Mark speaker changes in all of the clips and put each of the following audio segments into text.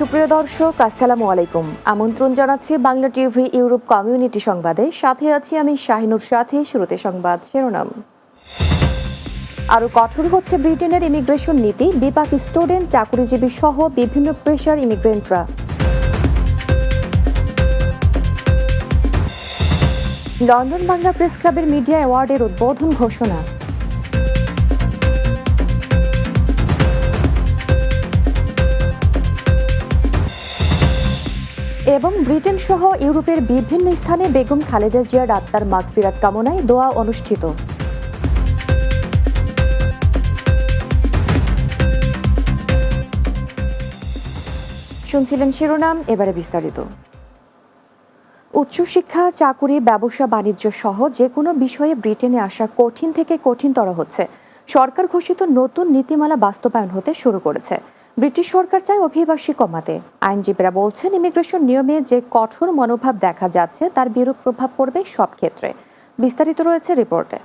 Speaker 1: সুপ্রিয় দর্শক, আসসালামু আলাইকুম। আমন্ত্রণ জানাচ্ছি বাংলা টিভি ইউরোপ কমিউনিটি সংবাদে। সাথে আছি আমি শাহিনুর সাথী। শুরুতে সংবাদ শিরোনাম। আরও কঠোর হচ্ছে ব্রিটেনের ইমিগ্রেশন নীতি। বিপাক স্টুডেন্ট, চাকরিজীবী সহ বিভিন্ন পেশার ইমিগ্রেন্টরা। লন্ডন বাংলা প্রেস ক্লাবের মিডিয়া অ্যাওয়ার্ডের উদ্বোধন ঘোষণা। এবং ব্রিটেন সহ ইউরোপের বিভিন্ন স্থানে বেগম খালেদা জিয়ার আত্মার মাগফিরাত কামনায় দোয়া অনুষ্ঠিত। শুনছিলেন শিরোনাম, এবারে বিস্তারিত। উচ্চশিক্ষা, চাকুরি, ব্যবসা বাণিজ্য সহ যে কোনো বিষয়ে ব্রিটেনে আসা কঠিন থেকে কঠিনতর হচ্ছে। সরকার ঘোষিত নতুন নীতিমালা বাস্তবায়ন হতে শুরু করেছে। ব্রিটিশ সরকার চায় অভিবাসী কমাতে। আইনজীবীরা বলছেন, ইমিগ্রেশন নিয়মে যে কঠোর মনোভাব দেখা যাচ্ছে তার বিরূপ প্রভাব পড়বে সব ক্ষেত্রে। বিস্তারিত রয়েছে রিপোর্টে।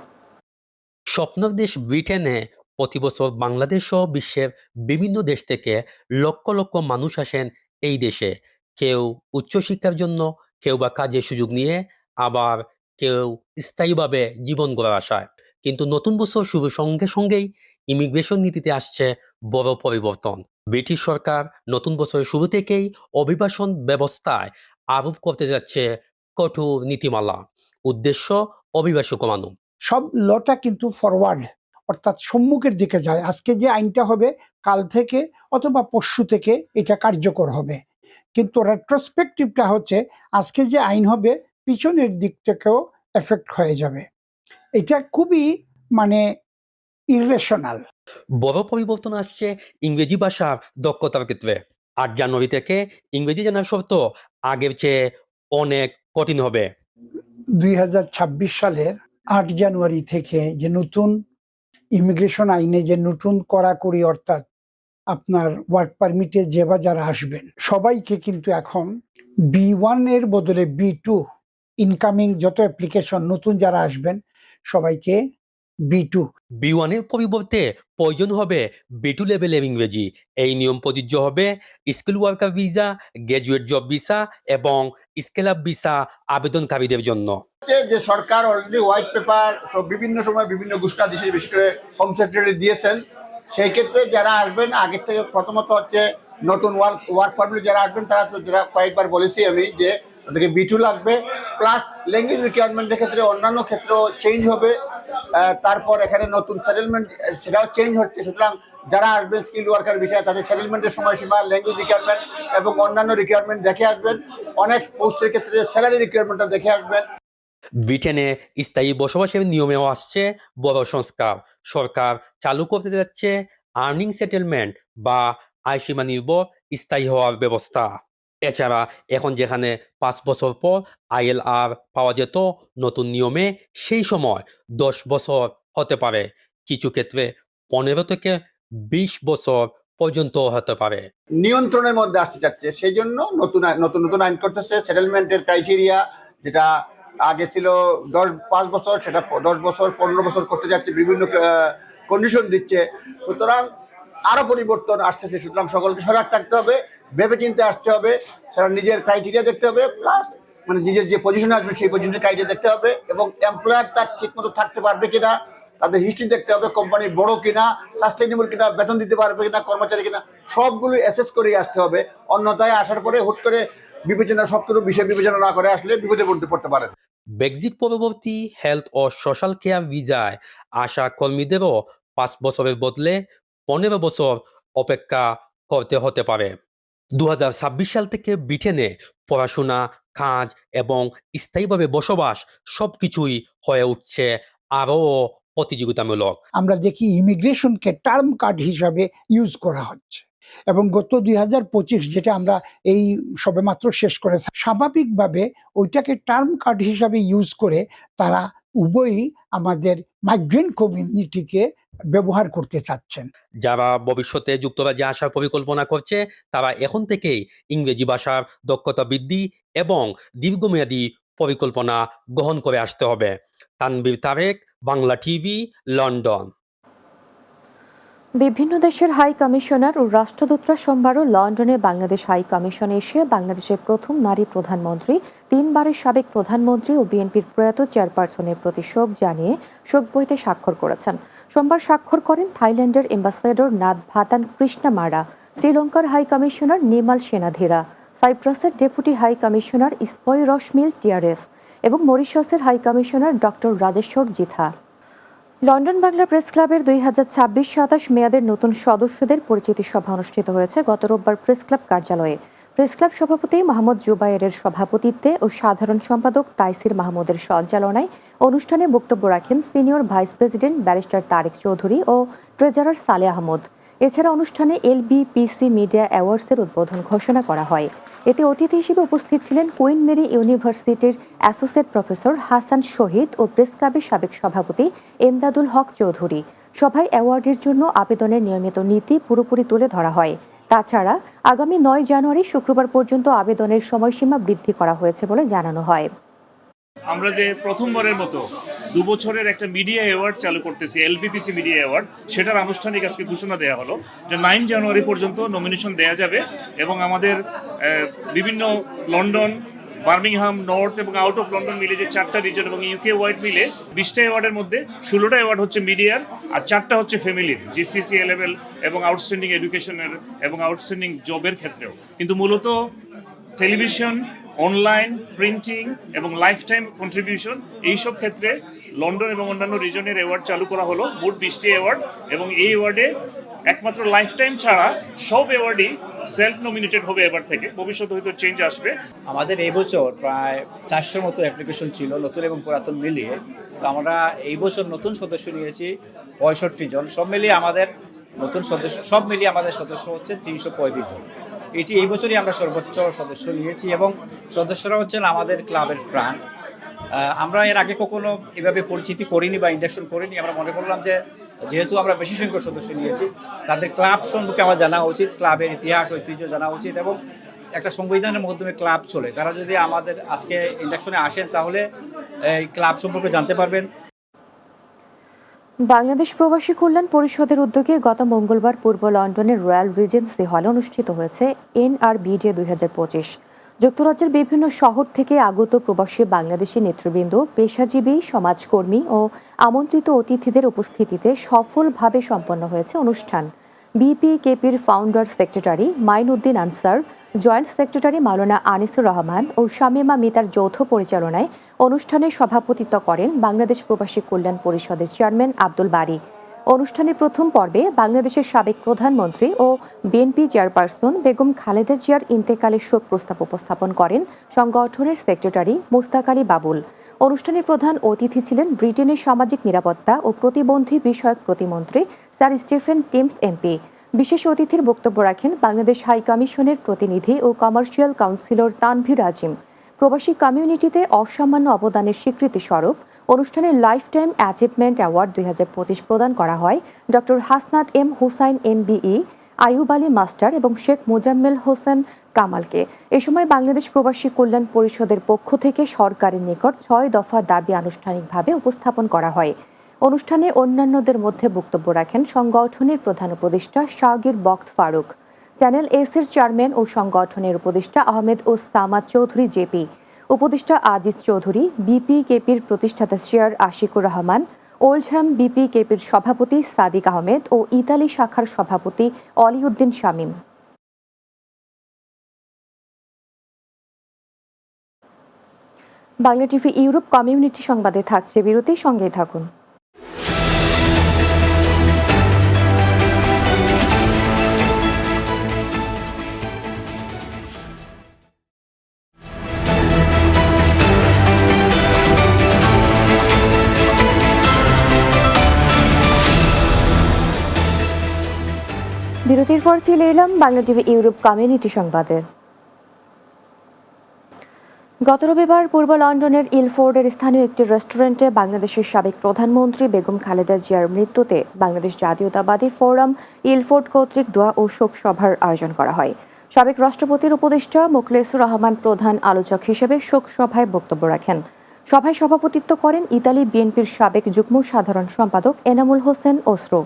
Speaker 2: স্বপ্নের দেশ ব্রিটেনে প্রতি বছর বাংলাদেশ সহ বিশ্বের বিভিন্ন দেশ থেকে লক্ষ লক্ষ মানুষ আসেন এই দেশে। কেউ উচ্চশিক্ষার জন্য, কেউ বা কাজের সুযোগ নিয়ে, আবার কেউ স্থায়ীভাবে জীবন গড়ার আশায়। কিন্তু নতুন বছর শুরুর সঙ্গে সঙ্গেই ইমিগ্রেশন নীতিতে আসছে বড় পরিবর্তন। ব্রিটিশ সরকার নতুন বছরের শুরু থেকেই অভিবাসন ব্যবস্থায় আরোপ করতে যাচ্ছে কঠোর নীতিমালা। উদ্দেশ্য অভিবাসী কমানো।
Speaker 3: সব লটা কিন্তু ফরওয়ার্ড, অর্থাৎ সম্মুখের দিকে যায়। আজকে যে আইনটা হবে, কাল থেকে অথবা পরশু থেকে এটা কার্যকর হবে। কিন্তু রেট্রোস্পেক্টিভটা হচ্ছে আজকে যে আইন হবে পিছনের দিক থেকেও এফেক্ট হয়ে যাবে। এটা খুবই ইরেশনাল।
Speaker 2: বড় পরিবর্তন আসছে ইংরেজি ভাষার দক্ষতার ক্ষেত্রে। 8 জানুয়ারি থেকে ইংরেজি জানার শর্ত আগের চেয়ে অনেক কঠিন হবে।
Speaker 3: 2026 সালের 8 জানুয়ারি থেকে যে নতুন ইমিগ্রেশন আইনে যে নতুন কড়াকড়ি, অর্থাৎ আপনার ওয়ার্ক পারমিটে যে বা যারা আসবেন সবাইকে কিন্তু এখন B1 এর বদলে B2, ইনকামিং যত অ্যাপ্লিকেশন নতুন যারা আসবেন সবাইকে B2।
Speaker 2: B1 এর পরিবর্তে প্রয়োজন হবে B2 লেভেলের ইংরেজি। এই নিয়ম প্রযোজ্য হবে skill worker visa, graduate job visa এবং স্কেল আপ ভিসা আবেদনকারীদের জন্য।
Speaker 4: যে সরকার অলরেডি হোয়াইট পেপার বিভিন্ন সময় বিভিন্ন ঘোষণাদেশে বিশেষ করে হোম সেক্রেটারি দিয়েছেন। সেই ক্ষেত্রে যারা আসবেন আগের থেকে প্রথমত হচ্ছে নতুন ওয়ার্ক পারমিট যারা আসবেন তারা তো যারা কয়েকবার বলেছি আমি যে তাদেরকে B2 লাগবে, প্লাস ল্যাঙ্গুয়েজ রিকোয়ারমেন্টের ক্ষেত্রে অন্যান্য ক্ষেত্রেও চেঞ্জ হবে। তারপর এখানে নতুন সেটেলমেন্ট সেটাও চেঞ্জ হচ্ছে। সুতরাং যারা আসবেন স্কিল ওয়ার্কার বিষয়ে তাদের সেটেলমেন্টের সময়সীমা, ল্যাঙ্গুয়েজ রিকোয়ারমেন্ট এবং অন্যান্য রিকোয়ারমেন্ট দেখে আসবেন। অনেক পোস্টের ক্ষেত্রে স্যালারি রিকোয়ারমেন্টটা দেখে আসবেন।
Speaker 2: ব্রিটেনে স্থায়ী বসবাসের নিয়মেও আসছে বড় সংস্কার। সরকার চালু করতে যাচ্ছে আর্নিং সেটেলমেন্ট বা আয়সীমা নির্ভর স্থায়ী হওয়ার ব্যবস্থা। এছাড়া এখন যেখানে 5 বছর পর ILR পাওয়া যেত, নতুন নিয়মে সেই সময় 10 বছর হতে পারে। কিছু ক্ষেত্রে 15 থেকে 20 বছর পর্যন্ত হতে পারে।
Speaker 4: নিয়ন্ত্রণের মধ্যে আসতে চাচ্ছে, সেই জন্য নতুন নতুন আইন করতেছে। সেটেলমেন্টের ক্রাইটেরিয়া যেটা আগে ছিল 5 বছর, সেটা 10 বছর 15 বছর করতে যাচ্ছে, বিভিন্ন কন্ডিশন দিচ্ছে। সুতরাং আরো পরিবর্তন আসতেছে। সুতরাং সকলকে সজাগ থাকতে হবে, ভেবে চিন্তে আসতে হবে। সেটা নিজের ক্রাইটেরিয়া দেখতে হবে, প্লাস নিজের যে পজিশনে আসবে সেই পজিশনের ক্রাইটেরিয়া দেখতে হবে, এবং এমপ্লয়ার তার ঠিক মতো থাকতে পারবে কিনা, তাদের হিস্ট্রি দেখতে হবে, কোম্পানি বড় কিনা, সাস্টেইনেবল কিনা, বেতন দিতে পারবে কিনা, কর্মচারী কিনা, সবগুলো অ্যাসেস করে আসতে হবে। অন্যথায় আসার পরে হুট করে বিবেচনা সবকিছু বিষয় বিবেচনা না করে আসলে বিপদে পড়তে পারেন।
Speaker 2: ব্রেক্সিট পরবর্তী হেলথ ও সোশ্যাল কেয়ার ভিসায় আসা কর্মীদেরও 5 বছরের বদলে 15 বছর অপেক্ষা করতে হতে পারে। 2026 সাল থেকে ব্রিটেনে পড়াশোনা, কাজ এবং স্থায়ীভাবে বসবাস সবকিছুই হয়ে উঠছে আরও প্রতিযোগিতামূলক।
Speaker 3: আমরা দেখি ইমিগ্রেশনকে টার্ম কার্ড হিসাবে ইউজ করা হচ্ছে, এবং গত 2025 যেটা আমরা এই সবেমাত্র শেষ করেছি, স্বাভাবিকভাবে ওইটাকে টার্ম কার্ড হিসাবে ইউজ করে তারা উভয়ই আমাদের মাইগ্রেন্ট কমিউনিটিকে ব্যবহার করতে চাচ্ছেন।
Speaker 2: যারা ভবিষ্যতে যুক্তরাজ্যে আসার পরিকল্পনা করছে তারা এখন থেকেই ইংরেজি ভাষার দক্ষতা বৃদ্ধি এবং দীর্ঘমেয়াদী পরিকল্পনা গ্রহণ করে আসতে হবে। Tanvir Tareq, Bangla TV, London.
Speaker 1: বিভিন্ন দেশের হাই কমিশনার ও রাষ্ট্রদূতরা সোমবারও লন্ডনে বাংলাদেশ হাই কমিশনে এসে বাংলাদেশের প্রথম নারী প্রধানমন্ত্রী, 3বারের সাবেক প্রধানমন্ত্রী ও বিএনপির প্রয়াত চেয়ারপারসনের প্রতি শোক জানিয়ে শোক বইতে স্বাক্ষর করেছেন। সোমবার স্বাক্ষর করেন থাইল্যান্ডের অ্যাম্বাসেডর নাদ ভাতান কৃষ্ণামারা, শ্রীলঙ্কার হাই কমিশনার নিমাল সেনাধীরা, সাইপ্রাসের ডেপুটি হাই কমিশনার ইস্পয়রশমিল টিয়ারেস এবং মরিশাসের high commissioner doctor Rajeshwar Jeetah. London Bangla press ক্লাবের 2026-27 মেয়াদের নতুন সদস্যদের পরিচিতি সভা অনুষ্ঠিত হয়েছে গত রোববার প্রেস ক্লাব কার্যালয়ে। প্রেস ক্লাব সভাপতি মোহাম্মদ জুবায়েরের সভাপতিত্বে ও সাধারণ সম্পাদক তাইসির মাহমুদের সঞ্চালনায় অনুষ্ঠানে বক্তব্য রাখেন senior vice president barrister Tarek Chowdhury ও ট্রেজারার সালে আহমদ। এছাড়া অনুষ্ঠানে LBPC মিডিয়া অ্যাওয়ার্ডসের উদ্বোধন ঘোষণা করা হয়। এতে অতিথি হিসেবে উপস্থিত ছিলেন কুইন মেরি ইউনিভার্সিটির অ্যাসোসিয়েট প্রফেসর হাসান শহীদ ও প্রেস ক্লাবের সাবেক সভাপতি এমদাদুল হক চৌধুরী। সভায় অ্যাওয়ার্ডের জন্য আবেদনের নিয়মিত নীতি পুরোপুরি তুলে ধরা হয়। তাছাড়া আগামী 9 জানুয়ারি শুক্রবার পর্যন্ত আবেদনের সময়সীমা বৃদ্ধি করা হয়েছে বলে জানানো হয়।
Speaker 5: আমরা যে প্রথমবারের মতো 2 বছরের একটা মিডিয়া অ্যাওয়ার্ড চালু করতেছি, LBPC মিডিয়া অ্যাওয়ার্ড, সেটার আনুষ্ঠানিক আজকে ঘোষণা দেওয়া হলো যে 9 জানুয়ারি পর্যন্ত নমিনেশন দেওয়া যাবে এবং আমাদের বিভিন্ন লন্ডন, বার্মিংহাম, নর্থ এবং আউট অফ লন্ডন মিলে যে 4টা রিজন এবং UK ওয়াইড মিলে 20টা অ্যাওয়ার্ডের মধ্যে 16টা অ্যাওয়ার্ড হচ্ছে মিডিয়ার আর 4টা হচ্ছে ফ্যামিলির, GCC লেভেল এবং আউটস্ট্যান্ডিং এডুকেশনের এবং আউটস্ট্যান্ডিং জবের ক্ষেত্রেও। কিন্তু মূলত টেলিভিশন, অনলাইন, প্রিন্টিং এবং লাইফ টাইম কন্ট্রিবিউশন এইসব ক্ষেত্রে লন্ডন এবং অন্যান্য রিজনের অ্যাওয়ার্ড চালু করা হলো, মোট 20টি অ্যাওয়ার্ড। এবং এই অ্যাওয়ার্ডে একমাত্র লাইফ টাইম ছাড়া সব অ্যাওয়ার্ডই সেলফ নমিনেটেড হবে এবার থেকে, ভবিষ্যতে হয়তো চেঞ্জ আসবে।
Speaker 6: আমাদের এই বছর প্রায় 400 মতো অ্যাপ্লিকেশন ছিল, নতুন এবং পুরাতন মিলিয়ে। তো আমরা এই বছর নতুন সদস্য নিয়েছি 65 জন। সব মিলিয়ে আমাদের সদস্য হচ্ছে 335 জন। এটি এই বছরই আমরা সর্বোচ্চ সদস্য নিয়েছি এবং সদস্যরা হচ্ছেন আমাদের ক্লাবের প্রাণ। আমরা এর আগে কখনো এভাবে পরিচিতি করিনি বা ইন্ডাকশন করিনি। আমরা মনে করলাম যে যেহেতু আমরা বেশি সংখ্যক সদস্য নিয়েছি, তাদের ক্লাব সম্পর্কে আমার জানা উচিত, ক্লাবের ইতিহাস ঐতিহ্য জানা উচিত এবং একটা সংবিধানের মাধ্যমে ক্লাব চলে। তারা যদি আমাদের আজকে ইন্ডাকশনে আসেন তাহলে এই ক্লাব সম্পর্কে জানতে পারবেন।
Speaker 1: বাংলাদেশ প্রবাসী কল্যাণ পরিষদের উদ্যোগে গত মঙ্গলবার পূর্ব লন্ডনের রয়্যাল রিজেন্সি হলে অনুষ্ঠিত হয়েছে NRBJ 2025। যুক্তরাজ্যের বিভিন্ন শহর থেকে আগত প্রবাসী বাংলাদেশি নেতৃবৃন্দ, পেশাজীবী, সমাজকর্মী ও আমন্ত্রিত অতিথিদের উপস্থিতিতে সফলভাবে সম্পন্ন হয়েছে অনুষ্ঠান। BPKPর founder secretary Mainuddin Ansar, joint secretary Maulana Anisur Rahman ও শামীমা মিতার যৌথ পরিচালনায় অনুষ্ঠানে সভাপতিত্ব করেন বাংলাদেশ প্রবাসী কল্যাণ পরিষদের চেয়ারম্যান আব্দুল বারী। অনুষ্ঠানের প্রথম পর্বে বাংলাদেশের সাবেক প্রধানমন্ত্রী ও বিএনপি চেয়ারপারসন বেগম খালেদা জিয়ার ইন্তেকালের শোক প্রস্তাব উপস্থাপন করেন সংগঠনের সেক্রেটারি মুস্তাক আলী বাবুল। অনুষ্ঠানের প্রধান অতিথি ছিলেন ব্রিটেনের সামাজিক নিরাপত্তা ও প্রতিবন্ধী বিষয়ক প্রতিমন্ত্রী স্যার স্টিফেন টিমস MP। বিশেষ অতিথির বক্তব্য রাখেন বাংলাদেশ হাই কমিশনের প্রতিনিধি ও কমার্শিয়াল কাউন্সিলর তানভীর আজিম। প্রবাসী কমিউনিটিতে অসামান্য অবদানের স্বীকৃতি স্বরূপ অনুষ্ঠানে লাইফ টাইম অ্যাচিভমেন্ট অ্যাওয়ার্ড 2025 প্রদান করা হয় doctor Hasnat M Hussain MBE, Ayub Ali master এবং শেখ মোজাম্মেল হোসেন কামালকে। এ সময় বাংলাদেশ প্রবাসী কল্যাণ পরিষদের পক্ষ থেকে সরকারের নিকট 6 দফা দাবি আনুষ্ঠানিকভাবে উপস্থাপন করা হয়। অনুষ্ঠানে অন্যান্যদের মধ্যে বক্তব্য রাখেন সংগঠনের প্রধান উপদেষ্টা শাহগীর বখত ফারুক, চ্যানেল এস-এর চেয়ারম্যান ও সংগঠনের উপদেষ্টা আহমেদ ও সামাদ চৌধুরী JP, উপদেষ্টা আজিজ চৌধুরী, BPKPর প্রতিষ্ঠাতা চেয়ার আশিকুর রহমান, ওল্ডহ্যাম BPKPর সভাপতি সাদিক আহমেদ ও ইতালি শাখার সভাপতি Aliuddin Shamim. Bangla TV Europe community সংবাদে থাকছে বিরতি, সঙ্গেই থাকুন। বিরতির পর ফিরে এলাম বাংলা টিভি ইউরোপ কমিউনিটি সংবাদে। গত রবিবার পূর্ব লন্ডনের ইলফোর্ডের স্থানীয় একটি রেস্টুরেন্টে বাংলাদেশের সাবেক প্রধানমন্ত্রী বেগম খালেদা জিয়ার মৃত্যুতে বাংলাদেশ জাতীয়তাবাদী ফোরাম ইলফোর্ড কর্তৃক দোয়া ও শোক সভার আয়োজন করা হয়। সাবেক রাষ্ট্রপতির উপদেষ্টা মোখলেসুর রহমান প্রধান আলোচক হিসেবে শোক সভায় বক্তব্য রাখেন। সভায় সভাপতিত্ব করেন ইতালি বিএনপির সাবেক যুগ্ম সাধারণ সম্পাদক এনামুল হোসেন ওসরো।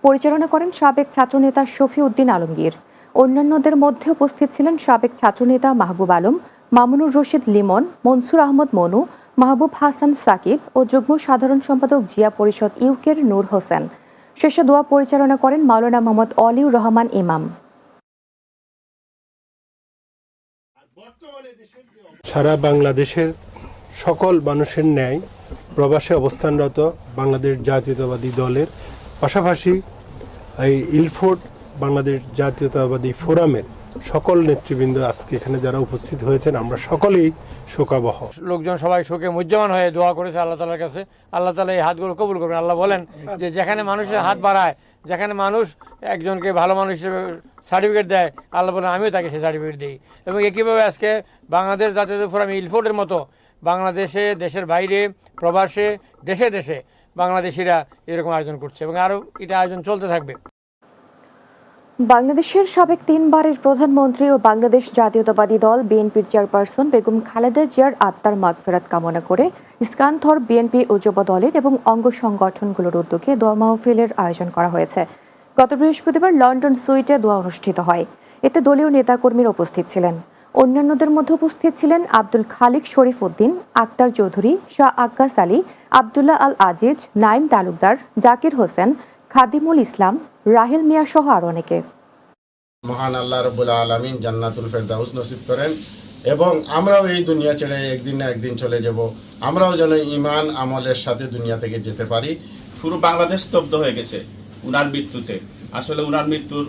Speaker 1: পরিচালনা করেন সাবেক ছাত্রনেতা শফি উদ্দিন আলমগীর। অন্যান্যদের মধ্যে উপস্থিত ছিলেন সাবেক ছাত্রনেতা মাহবুব আলম, মামুনুর রশিদ লিমন, মনসুর আহমদ মনু, মাহবুব হাসান সাকিব ও যুগ্ম সাধারণ সম্পাদক জিয়া পরিষদ ইউকের নূর হোসেন। শেষে দোয়া পরিচালনা করেন মাওলানা মোহাম্মদ অলিউর রহমান ইমাম।
Speaker 7: সারা বাংলাদেশের সকল মানুষের ন্যায় প্রবাসে অবস্থানরত বাংলাদেশ জাতীয়তাবাদী দলের পাশাপাশি এই ইলফোর্ড বাংলাদেশ জাতীয়তাবাদী ফোরামের সকল নেতৃবৃন্দ আজকে এখানে যারা উপস্থিত হয়েছেন, আমরা সকলেই শোকাবহ।
Speaker 8: লোকজন সবাই শোকে মুহ্যমান হয়ে দোয়া করেছে আল্লাহ তাআলার কাছে। আল্লাহ তাআলা এই হাতগুলো কবুল করবেন। আল্লাহ বলেন যে যেখানে মানুষের হাত বাড়ায়, যেখানে মানুষ একজনকে ভালো মানুষ হিসেবে সার্টিফিকেট দেয়, আল্লাহ বলেন আমিও তাকে সেই সার্টিফিকেট দিই। এবং একইভাবে আজকে বাংলাদেশ জাতীয় ফোরাম ইলফোর্ডের মতো বাংলাদেশে, দেশের বাইরে, প্রবাসে, দেশে দেশে বাংলাদেশিরা এরকম আয়োজন করছে এবং আরও এটা আয়োজন চলতে থাকবে।
Speaker 1: বাংলাদেশের সাবেক 3 বারের প্রধানমন্ত্রী ও বাংলাদেশ জাতীয়তাবাদী দল বিএনপির চেয়ারপারসন বেগম খালেদা জিয়ার আত্মার মাগফিরাত কামনা করে ইস্কানথর বিএনপি ও যুব দলের এবং অঙ্গ সংগঠনগুলোর উদ্যোগে দোয়া মাহফিলের আয়োজন করা হয়েছে। গত বৃহস্পতিবার লন্ডন সুইটে দোয়া অনুষ্ঠিত হয়। এতে দলীয় নেতাকর্মীরা উপস্থিত ছিলেন। অন্যান্যদের মধ্যে উপস্থিত ছিলেন আব্দুল খালিক শরীফ উদ্দিন, আক্তার চৌধুরী, শাহ আক্কাস আলী, আবদুল্লাহ আল আজিজ, নাইম তালুকদার, জাকির হোসেন, খাদিমুল ইসলাম, রাহেল মিয়া সহ আরো অনেকে।
Speaker 9: মহান আল্লাহ রাব্বুল আলামিন জান্নাতুল ফেরদাউস নসিব করেন এবং আমরাও এই দুনিয়া ছেড়ে একদিন না একদিন চলে যাব। আমরাও যেন ঈমান আমলের সাথে দুনিয়া থেকে যেতে পারি।
Speaker 10: পুরো বাংলাদেশ স্তব্ধ হয়ে গেছে উনার মৃত্যুতে। আসলে উনার মৃত্যুর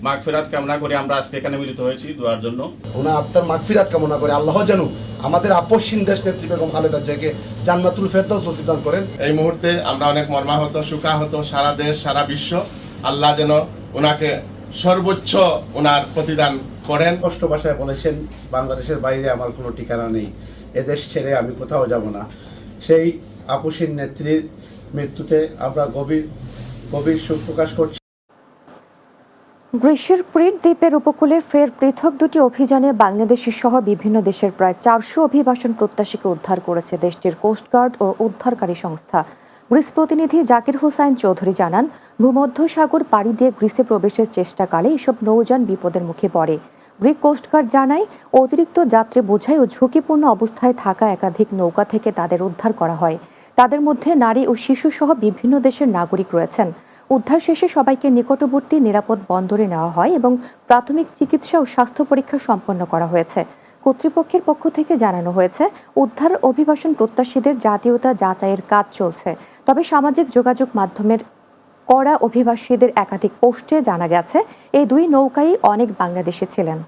Speaker 10: মাগফিরাত কামনা করে আমরা আজকে এখানে মিলিত হয়েছি দোয়ার জন্য।
Speaker 11: ওনার আত্মার মাগফিরাত কামনা করে আল্লাহ যেন আমাদের আপসহীন দেশ নেত্রী বেগম খালেদা জিয়াকে জান্নাতুল ফেরদাউস নসিব দান করেন।
Speaker 9: এই মুহূর্তে আমরা অনেক মর্মাহত, শোকাহত, সারা দেশ সারা বিশ্ব। আল্লাহ যেন ওনাকে সর্বোচ্চ ওনার প্রতিদান করেন।
Speaker 11: কষ্ট ভাষায় বলেছেন, বাংলাদেশের বাইরে আমার কোনো ঠিকানা নেই, এদেশ ছেড়ে আমি কোথাও যাব না। সেই আপসহীন নেত্রীর মৃত্যুতে আমরা গভীর শোক প্রকাশ করছি।
Speaker 1: গ্রিসের ক্রিট দ্বীপের উপকূলে ফের পৃথক দুটি অভিযানে বাংলাদেশি সহ বিভিন্ন দেশের প্রায় 400 অভিবাসন প্রত্যাশীকে উদ্ধার করেছে দেশটির কোস্টগার্ড ও উদ্ধারকারী সংস্থা। গ্রিস প্রতিনিধি জাকির হোসাইন চৌধুরী জানান, ভূমধ্যসাগর পাড়ি দিয়ে গ্রিসে প্রবেশের চেষ্টাকালে এসব নৌযান বিপদের মুখে পড়ে। গ্রিক কোস্টগার্ড জানায়, অতিরিক্ত যাত্রী বোঝাই ও ঝুঁকিপূর্ণ অবস্থায় থাকা একাধিক নৌকা থেকে তাদের উদ্ধার করা হয়। তাদের মধ্যে নারী ও শিশু সহ বিভিন্ন দেশের নাগরিক রয়েছেন। উদ্ধার শেষে সবাইকে নিকটবর্তী নিরাপদ বন্দরে নেওয়া হয় এবং প্রাথমিক চিকিৎসা ও স্বাস্থ্য পরীক্ষা সম্পন্ন করা হয়েছে। কর্তৃপক্ষের পক্ষ থেকে জানানো হয়েছে, উদ্ধার অভিবাসন প্রত্যাশীদের জাতীয়তা যাচাইয়ের কাজ চলছে। তবে সামাজিক যোগাযোগ মাধ্যমের করা অভিবাসীদের একাধিক পোস্টে জানা গেছে, এই দুই নৌকায় অনেক বাংলাদেশি ছিলেন।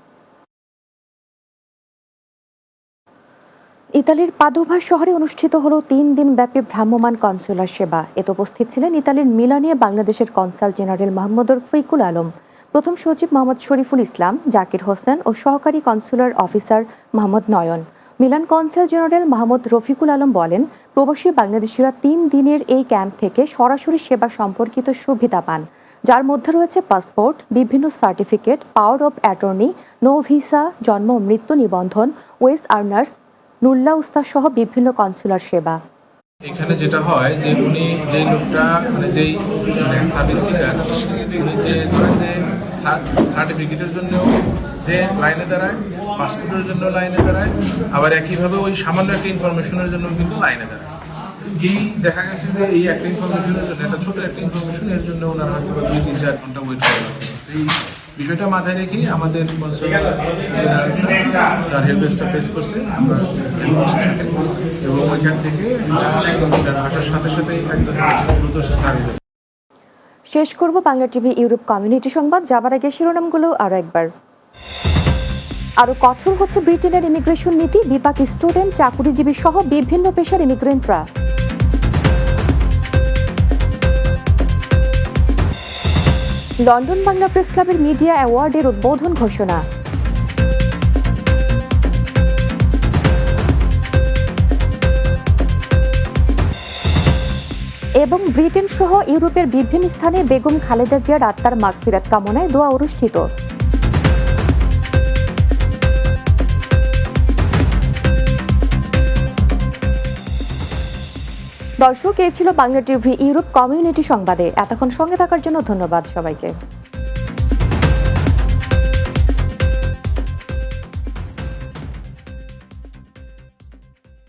Speaker 1: ইতালির পাদোভা শহরে অনুষ্ঠিত হলো 3 দিন ব্যাপী ভ্রাম্যমাণ কনসুলার সেবা। এতে উপস্থিত ছিলেন ইতালির মিলানে বাংলাদেশের কনসাল জেনারেল মোহাম্মদ রফিকুল আলম, প্রথম সচিব মোহাম্মদ শরীফুল ইসলাম, জাকির হোসেন ও সহকারী consular officer Mohammad Nayan. Milan consul general Mohammad Rafiqul Alam বলেন, প্রবাসী বাংলাদেশিরা 3 দিনের এই ক্যাম্প থেকে সরাসরি সেবা সম্পর্কিত সুবিধা পান, যার মধ্যে রয়েছে পাসপোর্ট, বিভিন্ন certificate, power of attorney, no visa, জন্ম ও মৃত্যু নিবন্ধন, ওয়েস আর্নার্স, নুল্লা উস্তাদ সহ বিভিন্ন কনসুলার সেবা।
Speaker 12: এখানে যেটা হয় যে উনি যেই লোকটা মানে যেই সার্ভিস সিকার, উনি যে ধরেন যে সার্টিফিকেটের জন্য যে লাইনে দাঁড়ায়, পাসপোর্টের জন্য লাইনে দাঁড়ায়, আবার একইভাবে ওই সামান্য একটা ইনফরমেশনের জন্য কিন্তু লাইনে দাঁড়ায়। এই দেখা গেছে যে এই একটা ইনফরমেশনের জন্য, একটা ছোট একটা ইনফরমেশন, এর জন্য ওনার হয়তো 2-3-4 ঘন্টা ওয়েট করা হবে। এই বিষয়টা মাথায় রেখে আমাদের তার হেল্পডেস্কটা প্রেস করছে আমরা, এবং ওইখান থেকে আসার সাথে সাথে একদম দ্রুত সার্ভিস।
Speaker 1: শেষ করব বাংলা টিভি ইউরোপ কমিউনিটি সংবাদ। যাবার আগে শিরোনামগুলো আরো একবার। আরো কঠোর হচ্ছে ব্রিটেনের ইমিগ্রেশন নীতি, বিপাক স্টুডেন্ট, চাকুরিজীবী সহ বিভিন্ন পেশার ইমিগ্রেন্টরা। লন্ডন বাংলা প্রেস ক্লাবের মিডিয়া অ্যাওয়ার্ডের উদ্বোধন ঘোষণা। এবং ব্রিটেন সহ ইউরোপের বিভিন্ন স্থানে বেগম খালেদা জিয়ার আত্মার মাগফিরাত কামনায় দোয়া অনুষ্ঠিত। দর্শক, এই ছিল বাংলা টিভি ইউরোপ কমিউনিটি সংবাদে। এতক্ষণ সঙ্গে থাকার জন্য ধন্যবাদ সবাইকে।